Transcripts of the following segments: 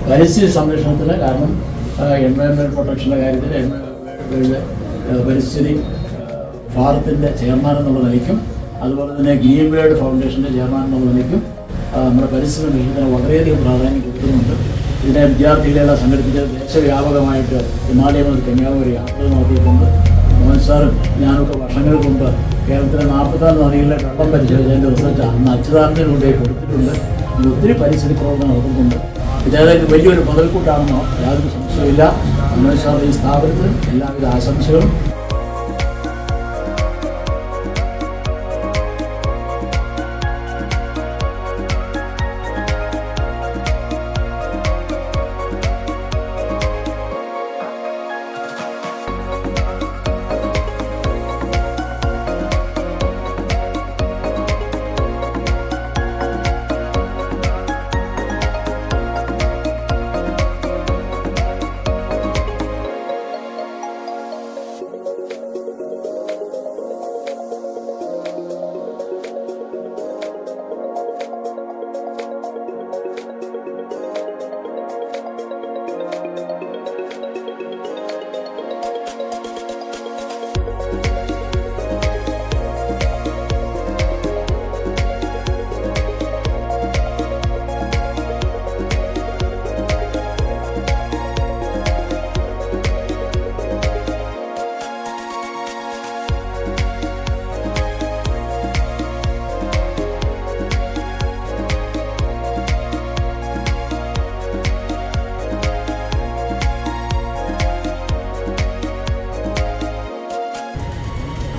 പരിസ്ഥിതി സംരക്ഷണത്തിന്. കാരണം എൻവയോൺമെൻറ്റ് പ്രൊട്ടക്ഷൻ്റെ കാര്യത്തിൽ പരിസ്ഥിതി ഭാരത്തിൻ്റെ ചെയർമാൻ എന്നുള്ള നിലയ്ക്കും അതുപോലെ തന്നെ ഗ്രീൻ വേൾഡ് ഫൗണ്ടേഷൻ്റെ ചെയർമാൻ എന്നുള്ള നിലയ്ക്കും നമ്മുടെ പരിസ്ഥിതി സംരക്ഷണത്തിന് വളരെയധികം പ്രാധാന്യം കൊടുക്കുന്നുണ്ട്. ഇതിനെ വിദ്യാർത്ഥികളെല്ലാം സംഘടിപ്പിച്ച് ദേശവ്യാപകമായിട്ട് ഹിമാലയം മുതൽ കന്യാകുമാരി യാത്ര നടത്തിയിട്ടുണ്ട്. മോഹൻ സാറും ഞാനൊക്കെ വർഷങ്ങൾക്ക് മുമ്പ് കേരളത്തിലെ 44 നദികളിലെ വെള്ളം പരിശോധിച്ചതിൻ്റെ റിസൾട്ട് അന്ന് അച്യുതാനന്ദന് കൊണ്ടുപോയി കൊടുത്തിട്ടുണ്ട്. ഇത് ഒത്തിരി പരിസ്ഥിതി പ്രവർത്തനം നടത്തുന്നുണ്ട്. ഇതേതായാലും വലിയൊരു മുതൽക്കൂട്ടാണെന്നോ യാതൊരു സംശയമില്ല. മനോജ് സാറിൻ്റെ ഈ സ്ഥാപനത്തിന് എല്ലാവിധ ആശംസകളും.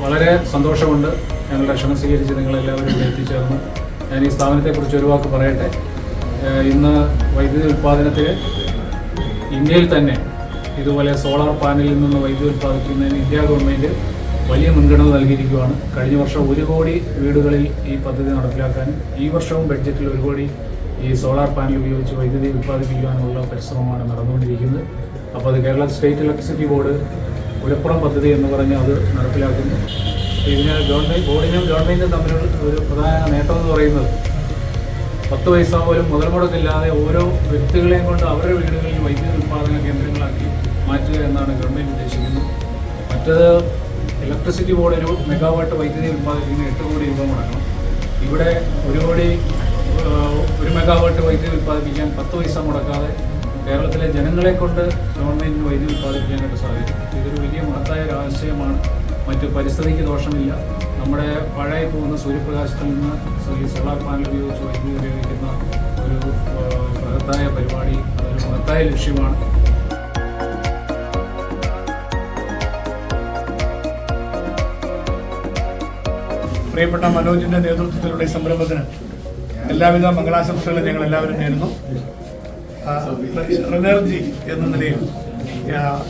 വളരെ സന്തോഷമുണ്ട് ഞങ്ങളുടെ ക്ഷണം സ്വീകരിച്ച് നിങ്ങളെല്ലാവരും ഇവിടെ എത്തിച്ചേർന്ന്. ഞാൻ ഈ സ്ഥാപനത്തെക്കുറിച്ച് ഒരു വാക്ക് പറയട്ടെ. ഇന്ന് വൈദ്യുതി ഉൽപ്പാദനത്തിൽ ഇന്ത്യയിൽ തന്നെ ഇതുപോലെ സോളാർ പാനലിൽ നിന്ന് വൈദ്യുതി ഉൽപ്പാദിപ്പിക്കുന്നതിന് ഇന്ത്യ ഗവൺമെൻറ് വലിയ മുൻഗണന നൽകിയിരിക്കുകയാണ്. കഴിഞ്ഞ വർഷം 1 കോടി വീടുകളിൽ ഈ പദ്ധതി നടപ്പിലാക്കാനും ഈ വർഷവും ബഡ്ജറ്റിൽ 1 കോടി ഈ സോളാർ പാനൽ ഉപയോഗിച്ച് വൈദ്യുതി ഉൽപ്പാദിപ്പിക്കാനുള്ള പരിശ്രമമാണ് നടന്നുകൊണ്ടിരിക്കുന്നത്. അപ്പോൾ അത് കേരള സ്റ്റേറ്റ് ഇലക്ട്രിസിറ്റി ബോർഡ് പുരപ്പുറം പദ്ധതി എന്ന് പറഞ്ഞ് അത് നടപ്പിലാക്കുന്നു. ഇതിന് ഗവൺമെൻറ്റും തമ്മിലുള്ള ഒരു പ്രധാന നേട്ടം എന്ന് പറയുന്നത് 10 പൈസ പോലും മുതൽ മുടക്കില്ലാതെ ഓരോ വ്യക്തികളെയും കൊണ്ട് അവരുടെ വീടുകളിൽ വൈദ്യുതി ഉൽപ്പാദന കേന്ദ്രങ്ങളാക്കി മാറ്റുക എന്നാണ് ഗവൺമെൻറ് ഉദ്ദേശിക്കുന്നത്. മറ്റത് ഇലക്ട്രിസിറ്റി ബോർഡ് 1 മെഗാവാട്ട് വൈദ്യുതി ഉൽപ്പാദിപ്പിക്കുന്ന 8 കോടി രൂപ മുടക്കണം. ഇവിടെ 1 മെഗാവാട്ട് വൈദ്യുതി ഉൽപ്പാദിപ്പിക്കാൻ 10 പൈസ മുടക്കാതെ കേരളത്തിലെ ജനങ്ങളെ കൊണ്ട് ഗവൺമെൻറ്റിന് വൈദ്യുതി ഉൽപ്പാദിപ്പിക്കാനായിട്ട് സാധിക്കും. ഇതൊരു വലിയ മഹത്തായ ആശയമാണ്. മറ്റ് പരിസ്ഥിതിക്ക് ദോഷമില്ല. നമ്മുടെ പഴയ പോകുന്ന സൂര്യപ്രകാശത്തിൽ നിന്ന് സോളാർ പാനൽ ഉപയോഗിച്ച് വൈദ്യുതി ഉപയോഗിക്കുന്ന ഒരു മഹത്തായ പരിപാടി, അതൊരു മഹത്തായ ലക്ഷ്യമാണ്. പ്രിയപ്പെട്ട മനോജിൻ്റെ നേതൃത്വത്തിലുള്ള ഈ സംരംഭത്തിന് എല്ലാവിധ മംഗളാശംസകളും ഞങ്ങൾ എല്ലാവരും നേരുന്നു. എനർജി എന്ന നിലയിൽ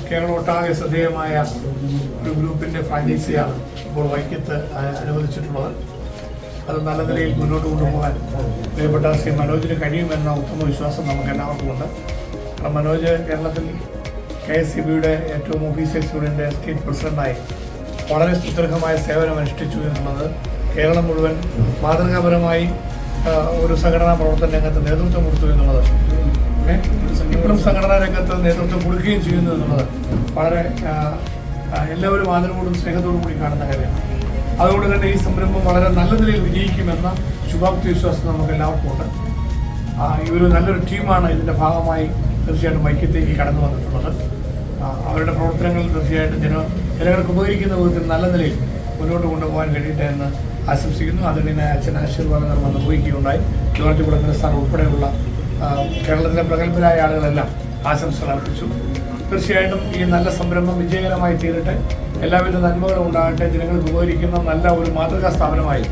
കേരളം ഒട്ടാകെ ശ്രദ്ധേയമായ ഒരു ഗ്രൂപ്പിൻ്റെ ഫ്രാഞ്ചൈസിയാണ് ഇപ്പോൾ വൈക്കത്ത് അനുവദിച്ചിട്ടുള്ളത്. അത് നല്ല നിലയിൽ മുന്നോട്ട് കൊണ്ടുപോകാൻ പ്രിയപ്പെട്ട ശ്രീ മനോജിന് കഴിയുമെന്ന ഉത്തമ വിശ്വാസം നമുക്ക് എല്ലാവർക്കും ഉണ്ട്. കാരണം മനോജ് കേരളത്തിൽ KSEBയുടെ ഏറ്റവും ഓഫീഷ്യൽ സ്റ്റുഡൻ്റ് സ്റ്റേറ്റ് പ്രസിഡൻ്റായി വളരെ സുദീർഘമായ സേവനം അനുഷ്ഠിച്ചു എന്നുള്ളത് കേരളം മുഴുവൻ മാതൃകാപരമായി ഒരു സംഘടനാ പ്രവർത്തന രംഗത്ത് നേതൃത്വം കൊടുത്തു എന്നുള്ളത്, ഇപ്പോഴും സംഘടനാ രംഗത്ത് നേതൃത്വം കൊടുക്കുകയും ചെയ്യുന്നു എന്നുള്ളത് വളരെ എല്ലാവരും ആദരവോടും സ്നേഹത്തോടും കൂടി കാണുന്ന കാര്യമാണ്. അതുകൊണ്ട് തന്നെ ഈ സംരംഭം വളരെ നല്ല നിലയിൽ വിജയിക്കുമെന്ന ശുഭാപ്തി വിശ്വാസം നമുക്ക് എല്ലാവർക്കും ഉണ്ട്. ഇവര് നല്ലൊരു ടീമാണ് ഇതിൻ്റെ ഭാഗമായി തീർച്ചയായിട്ടും വൈക്കത്തേക്ക് കടന്നു വന്നിട്ടുള്ളത്. അവരുടെ പ്രവർത്തനങ്ങൾ തീർച്ചയായിട്ടും ജനങ്ങൾക്ക് ഉപകരിക്കുന്ന വിധത്തിൽ നല്ല നിലയിൽ മുന്നോട്ട് കൊണ്ടുപോകാൻ കഴിയട്ടെ എന്ന് ആശംസിക്കുന്നു. അതിന് അച്ഛൻ ആശീർവാദങ്ങൾ വന്ന് ഉപയോഗിക്കുകയുണ്ടായി. ജോർജ് കുളങ്ങര സാർ ഉൾപ്പെടെയുള്ള കേരളത്തിലെ പ്രഗത്ഭരായ ആളുകളെല്ലാം ആശംസകൾ അർപ്പിച്ചു. തീർച്ചയായിട്ടും ഈ നല്ല സംരംഭം വിജയകരമായി തീരട്ടെ, എല്ലാവിധ നന്മകളും ഉണ്ടാകട്ടെ, ജനങ്ങൾക്ക് ഉപകരിക്കുന്ന നല്ല ഒരു മാതൃകാ സ്ഥാപനമായി,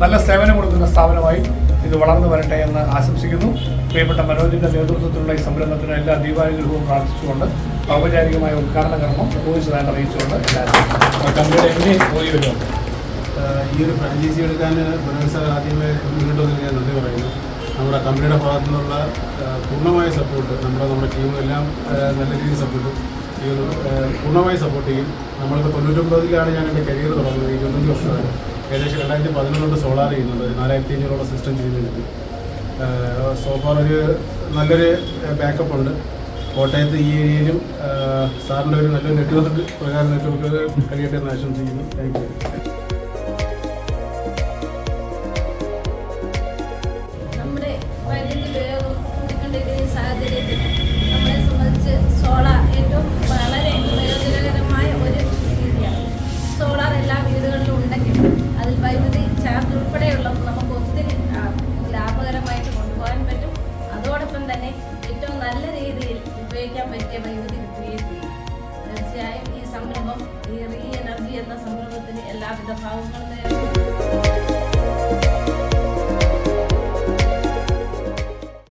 നല്ല സേവനം കൊടുക്കുന്ന സ്ഥാപനമായി ഇത് വളർന്നു വരട്ടെ എന്ന് ആശംസിക്കുന്നു. പ്രിയപ്പെട്ട മനോജിൻ്റെ നേതൃത്വത്തിലുള്ള ഈ സംരംഭത്തിന് എല്ലാ ദീപാനുഗ്രഹവും പ്രാർത്ഥിച്ചുകൊണ്ട് ഔപചാരികമായ ഉദ്ഘാടന കർമ്മം നിർവഹിച്ചതായിട്ട് അറിയിച്ചുകൊണ്ട് കമ്പനിയുടെ എന്നെ പോയി വരുമോ ഈ ഒരു ഫ്രാഞ്ചൈസി എടുക്കാൻ മനോജ് സാർ ആദ്യമേ മുന്നോട്ട് വന്നതിന് ഞാൻ നന്ദി പറയുന്നു. നമ്മുടെ കമ്പനിയുടെ ഭാഗത്തു നിന്നുള്ള പൂർണ്ണമായ സപ്പോർട്ട് നമ്മുടെ ടീമെല്ലാം നല്ല രീതിയിൽ സപ്പോർട്ട് ചെയ്യുന്നു, പൂർണ്ണമായി സപ്പോർട്ട് ചെയ്യും. നമ്മളിപ്പോൾ 99-ലാണ് ഞാൻ എൻ്റെ കരിയർ തുടങ്ങുന്നത്. 25 വർഷമായി. ഏകദേശം 2011 തൊട്ട് സോളാർ ചെയ്യുന്നുണ്ട്. 4500 സിസ്റ്റം ചെയ്യുന്നുണ്ട്. സോഫാർ ഒരു നല്ലൊരു ബാക്കപ്പ് ഉണ്ട്. കോട്ടയത്ത് ഈ ഏരിയയിലും സാറിൻ്റെ ഒരു നല്ലൊരു നെറ്റ്വർക്ക് പ്രകാരം നെറ്റ്വർക്ക് കഴിയട്ടെ എന്ന് ആശംസിക്കുന്നു. Thank you. നമ്മുടെ വൈദ്യുതി ഉപയോഗം കൂടിക്കൊണ്ടിരിക്കുന്ന ഈ സാഹചര്യത്തിൽ നമ്മളെ സംബന്ധിച്ച് സോളാർ ഏറ്റവും വളരെ പ്രയോജനകരമായ ഒരു രീതിയാണ്. സോളാർ എല്ലാ വീടുകളിലും ഉണ്ടെങ്കിൽ അതിൽ വൈദ്യുതി ചാർജ് ഉൾപ്പെടെയുള്ള നമുക്ക് ഒത്തിരി ലാഭകരമായിട്ട് കൊണ്ടുപോകാൻ പറ്റും. അതോടൊപ്പം തന്നെ ഏറ്റവും നല്ല രീതിയിൽ ഉപയോഗിക്കാൻ പറ്റിയ വൈദ്യുതി കിട്ടുകയും ചെയ്യും. തീർച്ചയായും ഈ സംരംഭം, ഈ റീ എനർജി എന്ന സംരംഭത്തിന് എല്ലാവിധ ഭാവങ്ങളും